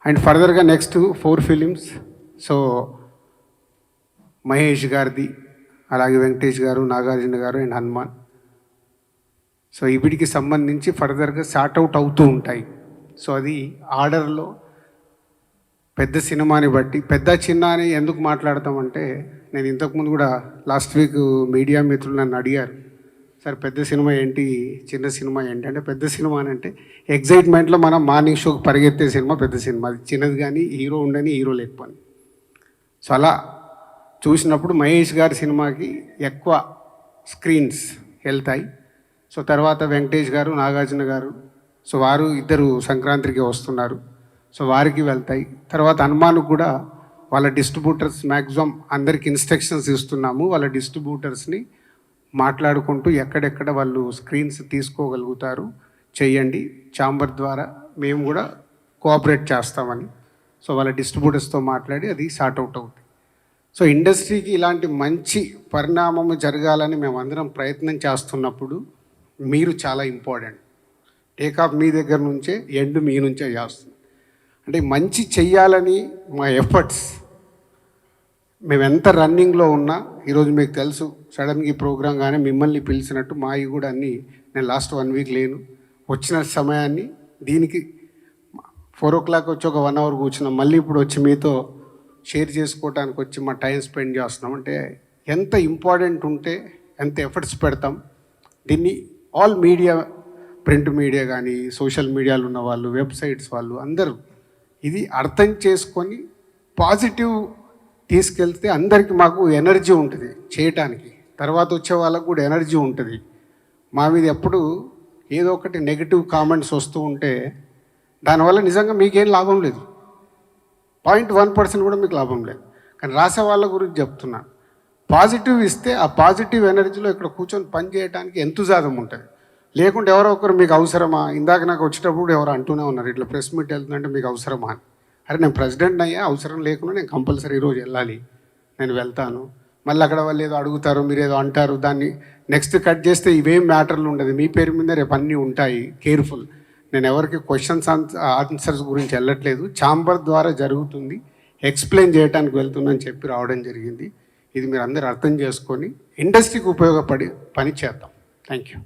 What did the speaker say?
And ఫర్దర్గా next 4 films. So Mahesh గారిది, అలాగే వెంకటేష్ గారు, నాగార్జున గారు అండ్ హనుమాన్. సో వీటికి సంబంధించి ఫర్దర్గా సార్ట్అవుట్ అవుతూ ఉంటాయి. సో అది ఆర్డర్లో పెద్ద సినిమాని బట్టి, పెద్ద చిన్న అని ఎందుకు మాట్లాడతామంటే, నేను ఇంతకుముందు కూడా లాస్ట్ వీక్ మీడియా మిత్రులు నన్ను అడిగారు, సార్ పెద్ద సినిమా ఏంటి, చిన్న సినిమా ఏంటి అంటే, పెద్ద సినిమా అని అంటే ఎగ్జైట్మెంట్లో మనం మార్నింగ్ షోకి పరిగెత్తే సినిమా పెద్ద సినిమా. అది చిన్నది కానీ హీరో ఉండని, హీరో లేకపోని. సో అలా చూసినప్పుడు మహేష్ గారి సినిమాకి ఎక్కువ స్క్రీన్స్ వెళ్తాయి. సో తర్వాత వెంకటేష్ గారు, నాగార్జున గారు, సో వారు ఇద్దరు సంక్రాంతికి వస్తున్నారు, సో వారికి వెళ్తాయి. తర్వాత హనుమాన్కు కూడా వాళ్ళ డిస్ట్రిబ్యూటర్స్ మ్యాక్సిమం అందరికి ఇన్స్ట్రక్షన్స్ ఇస్తున్నాము. వాళ్ళ డిస్ట్రిబ్యూటర్స్ని మాట్లాడుకుంటూ ఎక్కడెక్కడ వాళ్ళు స్క్రీన్స్ తీసుకోగలుగుతారు చేయండి, ఛాంబర్ ద్వారా మేము కూడా కోఆపరేట్ చేస్తామని. సో వాళ్ళ డిస్ట్రిబ్యూటర్స్తో మాట్లాడి అది సార్ట్అవుట్ అవుతుంది. సో ఇండస్ట్రీకి ఇలాంటి మంచి పరిణామం జరగాలని మేమందరం ప్రయత్నం చేస్తున్నప్పుడు మీరు చాలా ఇంపార్టెంట్. టేకాఫ్ మీ దగ్గర నుంచే, ఎండ్ మీ నుంచే చేస్తుంది. అంటే మంచి చెయ్యాలని మా ఎఫర్ట్స్, మేము ఎంత రన్నింగ్లో ఉన్నా, ఈరోజు మీకు తెలుసు సడన్గా ఈ ప్రోగ్రాం కానీ మిమ్మల్ని పిలిచినట్టు మావి కూడా అన్నీ, నేను లాస్ట్ 1 వీక్ లేను, వచ్చిన సమయాన్ని దీనికి 4 o'clock వచ్చి ఒక 1 hour కూర్చున్నాం, మళ్ళీ ఇప్పుడు వచ్చి మీతో షేర్ చేసుకోవడానికి వచ్చి మా టైం స్పెండ్ చేస్తున్నాం. అంటే ఎంత ఇంపార్టెంట్ ఉంటే ఎంత ఎఫర్ట్స్ పెడతాం. దీన్ని ఆల్ మీడియా, ప్రింట్ మీడియా కానీ, సోషల్ మీడియాలో ఉన్న వాళ్ళు, వెబ్సైట్స్ వాళ్ళు అందరూ ఇది అర్థం చేసుకొని పాజిటివ్ తీసుకెళ్తే అందరికీ మాకు ఎనర్జీ ఉంటుంది చేయటానికి. తర్వాత వచ్చే వాళ్ళకు కూడా ఎనర్జీ ఉంటుంది. మా మీద ఎప్పుడు ఏదో ఒకటి నెగిటివ్ కామెంట్స్ వస్తూ ఉంటే దానివల్ల నిజంగా మీకేం లాభం లేదు, 0.1% కూడా మీకు లాభం లేదు. కానీ రాసే వాళ్ళ గురించి చెప్తున్నాను, పాజిటివ్ ఇస్తే ఆ పాజిటివ్ ఎనర్జీలో ఇక్కడ కూర్చొని పని చేయడానికి ఎంతుజాదం ఉంటుంది. లేకుంటే ఎవరో ఒకరు మీకు అవసరమా, ఇందాక నాకు వచ్చేటప్పుడు ఎవరు అంటూనే ఉన్నారు, ఇట్లా ప్రెస్ మీట్ వెళ్తుందంటే మీకు అవసరమా అని. అరే నేను ప్రెసిడెంట్ అయ్యా, అవసరం లేకుండా నేను కంపల్సరీ ఈరోజు వెళ్ళాలి, నేను వెళ్తాను. మళ్ళీ అక్కడ వాళ్ళు ఏదో అడుగుతారు, మీరు ఏదో అంటారు, దాన్ని నెక్స్ట్ కట్ చేస్తే ఇవేం మ్యాటర్లు ఉండదు, మీ పేరు మీద రేపు అన్నీ ఉంటాయి. కేర్ఫుల్. నేను ఎవరికి క్వశ్చన్స్ ఆన్సర్స్ గురించి వెళ్ళట్లేదు, ఛాంబర్ ద్వారా జరుగుతుంది, ఎక్స్ప్లెయిన్ చేయడానికి వెళ్తుందని చెప్పి రావడం జరిగింది. ఇది మీరు అందరూ అర్థం చేసుకొని ఇండస్ట్రీకి ఉపయోగపడి పని చేద్దాం. Thank you.